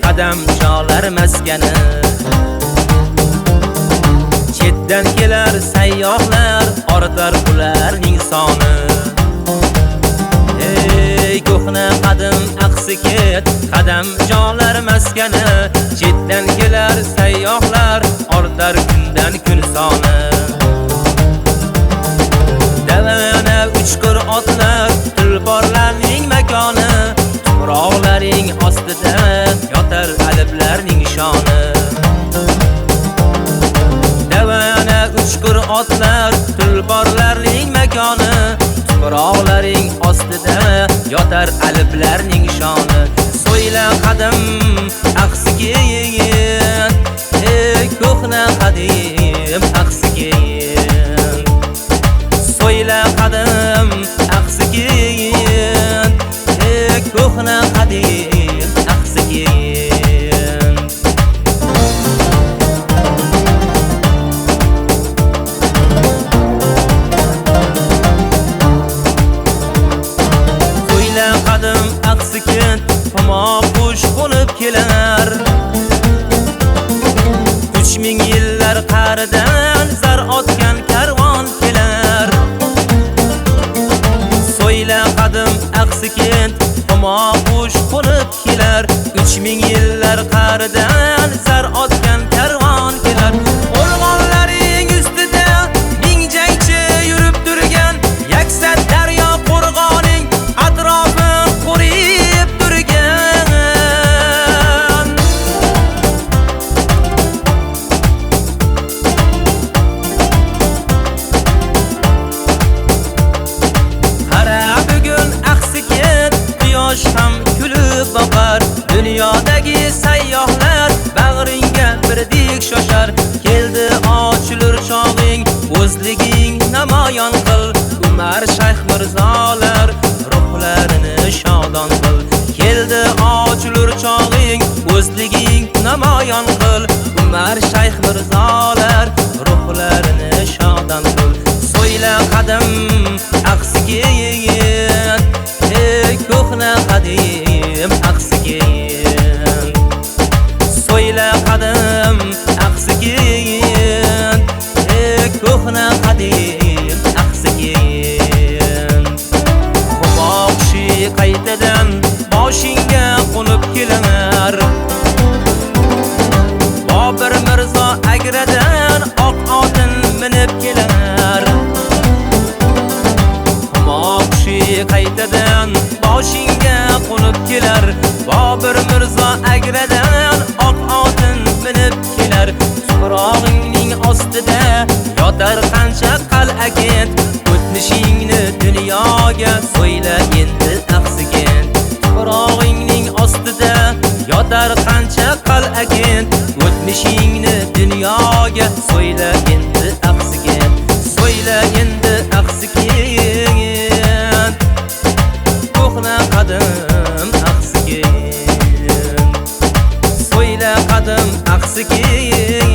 Qadam cholar maskani, chetdan kelar sayyohlar, ortar ularning soni. Ey ko'hna qadim aqsi ket, qadam cholar maskani, chetdan kelar sayyohlar, ortar kundan kun soni. Davana uchqur otlar, tulporlarning makoni, tuproqlaring ostida yotar aliflarning shoni. Davana uchqur otlar, tulporlarning makoni, tuproqlaring ostida yotar aliflarning shoni. So'yla qadim aqsi ket, ey ko'hna qadim aqsi ket. So'yla qadim aqsi ket, ko'hna qadim aqsi ket. So'yla qadim aqsi ket, tomoq qush qo'nib kelar. 3000 yillar qaridan zar otgan karvon kelar. So'yla qadim aqsi ket, tomoq qush qo'nib kelar. 3000 yillar qaridan zar otgan karvon kelar. O'rmonlaring ustida ming jangchi yurib turgan, yaksa daryo qo'rg'oning atrofi qurib turgan. Qara bugun aqsi ket, quyosh ham kulib boqar. Dunyodagi sayyohlar bag'ringga birdek shoshar. Keldi ochilur chog'ing, o'zliging namoyon qil. Umar shayx mirzolar ruhlarini shodon qil. Keldi ochilur chog'ing, o'zliging namoyon qil. Umar shayx mirzolar ruhlarini shodon qil. So'yla qadim aqsi ket, ey ko'hna qadim aqsi ket. So'yla qadim aqsi ket, ey ko'hna qadim aqsi ket. Qumoqshi qaytadan boshingga qo'nib kelar. Bobur Mirzo agradan oq otin minib kelar. Qumoqshi qaytadan boshingga qo'nib kelar. Bobur Mirzo agradan oq otin minib kelar. Tuprog'ingning ostida yotar qancha qal'a ket. O'tmishingni dunyoga so'yla endi aqsi ket. Tuprog'ingning ostida yotar qancha qal'a ket. O'tmishingni dunyoga so'yla endi aqsi ket. So'yla endi aqsi ket, ko'hna qadim aqsi ket. So'yla qadim aqsi ket.